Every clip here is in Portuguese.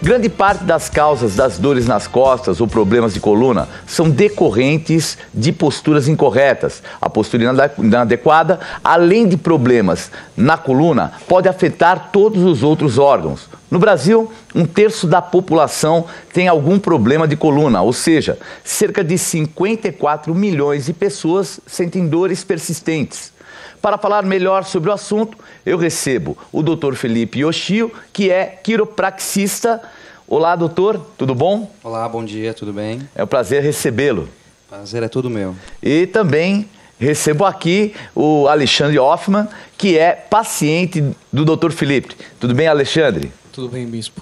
Grande parte das causas das dores nas costas ou problemas de coluna são decorrentes de posturas incorretas. A postura inadequada, além de problemas na coluna, pode afetar todos os outros órgãos. No Brasil, 1/3 da população tem algum problema de coluna, ou seja, cerca de 54 milhões de pessoas sentem dores persistentes. Para falar melhor sobre o assunto, eu recebo o Dr. Felipe Yoshio, que é quiropraxista. Olá, doutor, tudo bom? Olá, bom dia, tudo bem? É um prazer recebê-lo. Prazer é todo meu. E também recebo aqui o Alexandre Hoffman, que é paciente do Dr. Felipe. Tudo bem, Alexandre? Tudo bem, bispo.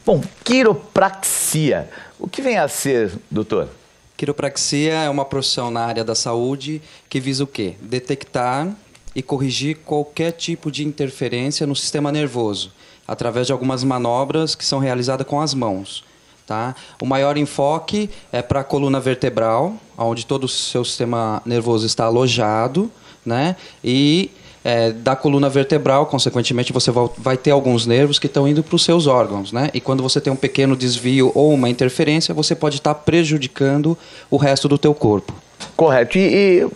Bom, quiropraxia, o que vem a ser, doutor? Quiropraxia é uma profissão na área da saúde que visa o quê? Detectar e corrigir qualquer tipo de interferência no sistema nervoso, através de algumas manobras que são realizadas com as mãos. Tá? O maior enfoque é para a coluna vertebral, onde todo o seu sistema nervoso está alojado, né? E da coluna vertebral, consequentemente, você vai ter alguns nervos que estão indo para os seus órgãos, né? E quando você tem um pequeno desvio ou uma interferência, você pode estar prejudicando o resto do teu corpo. Correto. E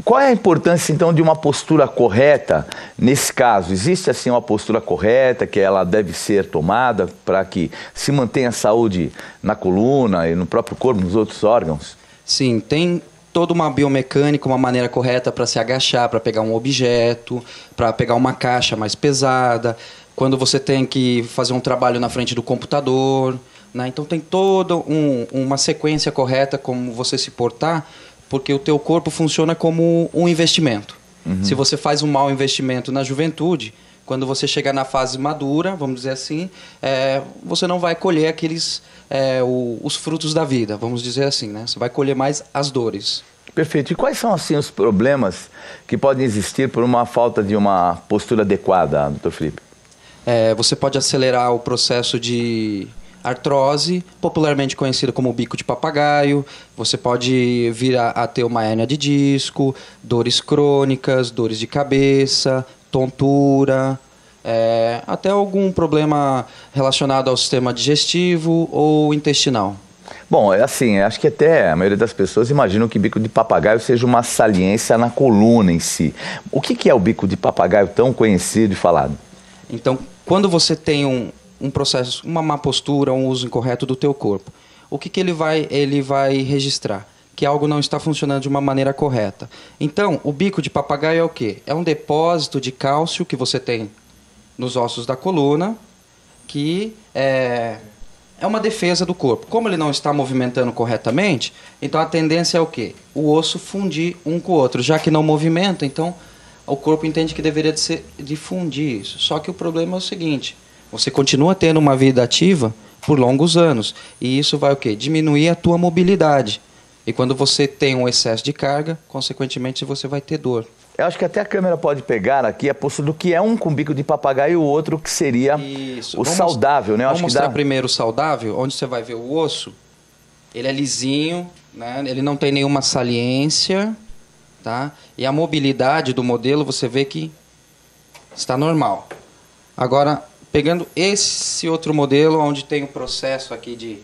qual é a importância, então, de uma postura correta nesse caso? Existe, assim, uma postura correta que ela deve ser tomada para que se mantenha a saúde na coluna e no próprio corpo, nos outros órgãos? Sim, tem toda uma biomecânica, uma maneira correta para se agachar, para pegar um objeto, para pegar uma caixa mais pesada, quando você tem que fazer um trabalho na frente do computador, né? Então tem toda uma sequência correta como você se portar, porque o teu corpo funciona como um investimento. Uhum. Se você faz um mau investimento na juventude, quando você chegar na fase madura, vamos dizer assim, você não vai colher os frutos da vida, vamos dizer assim, né? Você vai colher mais as dores. Perfeito. E quais são, assim, os problemas que podem existir por uma falta de uma postura adequada, doutor Felipe? Você pode acelerar o processo de artrose, popularmente conhecida como bico de papagaio. Você pode vir a ter uma hérnia de disco, dores crônicas, dores de cabeça, tontura, até algum problema relacionado ao sistema digestivo ou intestinal. Bom, assim, acho que até a maioria das pessoas imaginam que bico de papagaio seja uma saliência na coluna em si. O que é o bico de papagaio tão conhecido e falado? Então, quando você tem um processo, uma má postura, um uso incorreto do teu corpo, o que ele vai registrar? Que algo não está funcionando de uma maneira correta. Então, o bico de papagaio é o quê? É um depósito de cálcio que você tem nos ossos da coluna, que é uma defesa do corpo. Como ele não está movimentando corretamente, então a tendência é o quê? O osso fundir um com o outro. Já que não movimenta, então o corpo entende que deveria de fundir isso. Só que o problema é o seguinte: você continua tendo uma vida ativa por longos anos. E isso vai o quê? Diminuir a tua mobilidade. E quando você tem um excesso de carga, consequentemente você vai ter dor. Eu acho que até a câmera pode pegar aqui a postura do que é um com bico de papagaio e o outro que seria o saudável, né? Vamos mostrar primeiro o saudável, onde você vai ver o osso. Ele é lisinho, né? Ele não tem nenhuma saliência, tá? E a mobilidade do modelo você vê que está normal. Agora, pegando esse outro modelo, onde tem o processo aqui de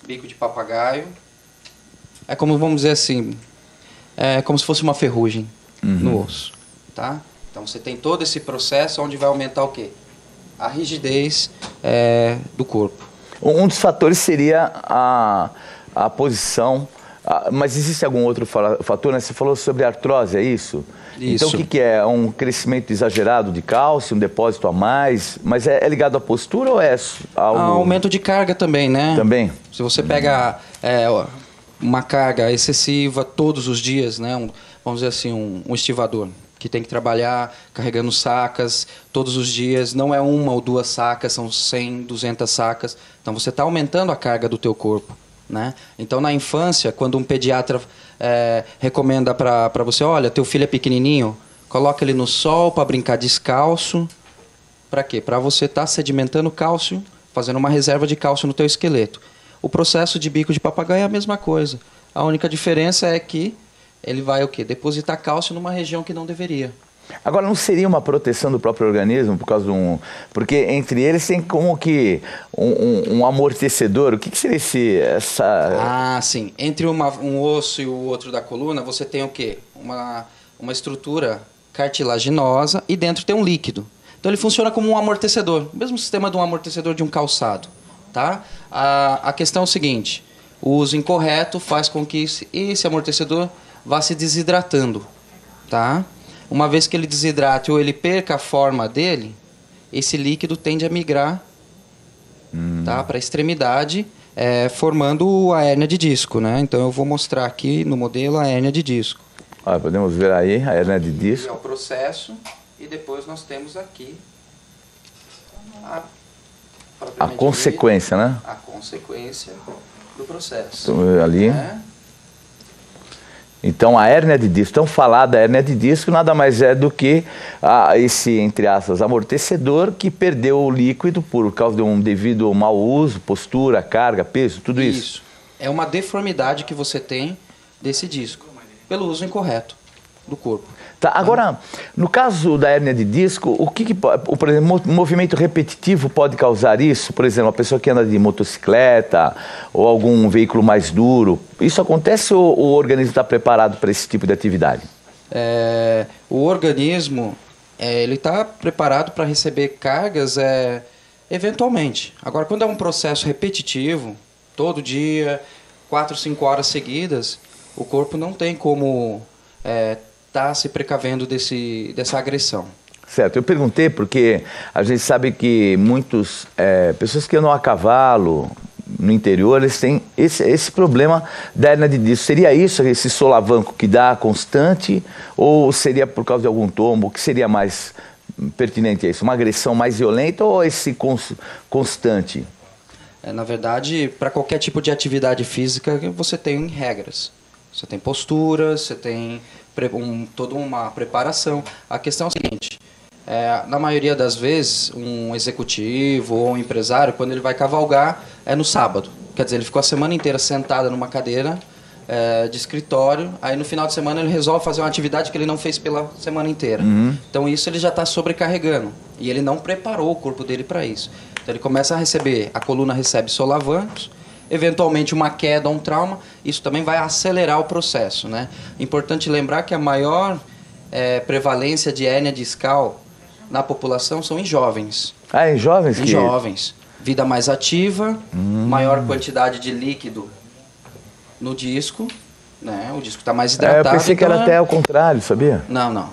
bico de papagaio, é como, vamos dizer assim, é como se fosse uma ferrugem no osso, tá? Então você tem todo esse processo onde vai aumentar o quê? A rigidez do corpo. Um dos fatores seria a posição, mas existe algum outro fator, né? Você falou sobre artrose, é isso? Isso. Então o que é? Um crescimento exagerado de cálcio, um depósito a mais? Mas é ligado à postura ou é algo... Aumento de carga também, né? Também. Se você pega uma carga excessiva todos os dias, né? Vamos dizer assim, um estivador que tem que trabalhar carregando sacas todos os dias, não é uma ou duas sacas, são 100, 200 sacas. Então você está aumentando a carga do teu corpo, né? Então na infância, quando um pediatra recomenda para você, olha, teu filho é pequenininho, coloca ele no sol para brincar descalço. Para quê? Para você estar sedimentando cálcio, fazendo uma reserva de cálcio no teu esqueleto. O processo de bico de papagaio é a mesma coisa. A única diferença é que ele vai o quê? Depositar cálcio numa região que não deveria. Agora, não seria uma proteção do próprio organismo por causa de um... Porque entre eles tem como que um amortecedor. O que seria essa... Ah, sim. Entre um osso e o outro da coluna, você tem o quê? Uma estrutura cartilaginosa e dentro tem um líquido. Então ele funciona como um amortecedor. O mesmo sistema de um amortecedor de um calçado. Tá? A questão é o seguinte. O uso incorreto faz com que esse amortecedor vá se desidratando. Tá? Uma vez que ele desidrate ou ele perca a forma dele, esse líquido tende a migrar tá, para a extremidade, formando a hérnia de disco. Né? Então eu vou mostrar aqui no modelo a hérnia de disco. Podemos ver aí a hérnia de disco. É o processo e depois nós temos aqui a consequência, né? A consequência do processo. Então, ali. Então, a hérnia de disco, tão falada, a hérnia de disco nada mais é do que esse, entre aspas, amortecedor que perdeu o líquido por causa de um devido mau uso, postura, carga, peso, tudo isso. Isso. É uma deformidade que você tem desse disco, pelo uso incorreto do corpo. Tá, agora, no caso da hérnia de disco, por exemplo, o movimento repetitivo pode causar isso? Por exemplo, uma pessoa que anda de motocicleta ou algum veículo mais duro, isso acontece ou o organismo está preparado para esse tipo de atividade? O organismo, ele está preparado para receber cargas eventualmente. Agora, quando é um processo repetitivo, todo dia, 4, 5 horas seguidas, o corpo não tem como... está se precavendo dessa agressão. Certo, eu perguntei porque a gente sabe que muitas pessoas que andam a cavalo no interior, eles têm esse problema da hérnia de disco. Seria isso, esse solavanco que dá constante, ou seria por causa de algum tombo? O que seria mais pertinente a isso? Uma agressão mais violenta ou esse constante? Na verdade, para qualquer tipo de atividade física, você tem regras. Você tem posturas, você tem toda uma preparação. A questão é a seguinte, na maioria das vezes, um executivo ou um empresário, quando ele vai cavalgar, é no sábado. Quer dizer, ele ficou a semana inteira sentado numa cadeira de escritório, aí no final de semana ele resolve fazer uma atividade que ele não fez pela semana inteira. Então isso ele já está sobrecarregando, e ele não preparou o corpo dele para isso. Então ele começa a receber, a coluna recebe solavancos, eventualmente uma queda ou um trauma, isso também vai acelerar o processo. Né? Importante lembrar que a maior prevalência de hérnia discal na população são em jovens. Em jovens? Em jovens. Vida mais ativa, maior quantidade de líquido no disco, né? O disco está mais hidratado. Eu pensei que era até ao contrário, sabia? Não.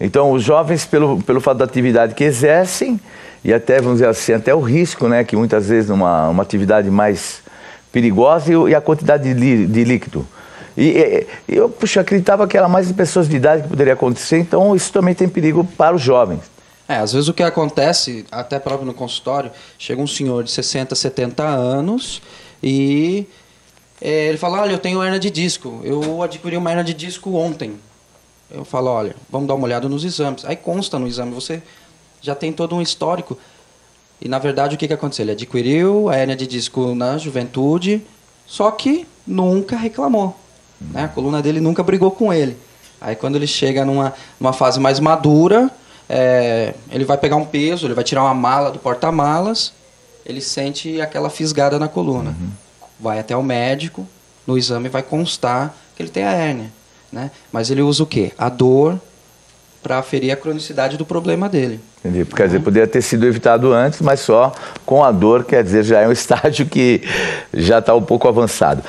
Então, os jovens, pelo fato da atividade que exercem, e até, vamos dizer assim, até o risco, né? Que muitas vezes uma atividade mais perigosa e a quantidade de líquido. E eu acreditava que era mais em pessoas de idade que poderia acontecer, então isso também tem perigo para os jovens. Às vezes o que acontece, até próprio no consultório, chega um senhor de 60, 70 anos e ele fala, olha, eu tenho hérnia de disco, eu adquiri uma hérnia de disco ontem. Eu falo, olha, vamos dar uma olhada nos exames. Aí consta no exame, você já tem todo um histórico. E, na verdade, o que aconteceu? Ele adquiriu a hérnia de disco na juventude, só que nunca reclamou. Né? A coluna dele nunca brigou com ele. Aí, quando ele chega numa fase mais madura, ele vai pegar um peso, ele vai tirar uma mala do porta-malas, ele sente aquela fisgada na coluna. Vai até o médico, no exame vai constar que ele tem a hérnia. Né? Mas ele usa o quê? A dor para aferir a cronicidade do problema dele. Entendi. Quer dizer, poderia ter sido evitado antes, mas só com a dor, quer dizer, já é um estágio que já está um pouco avançado.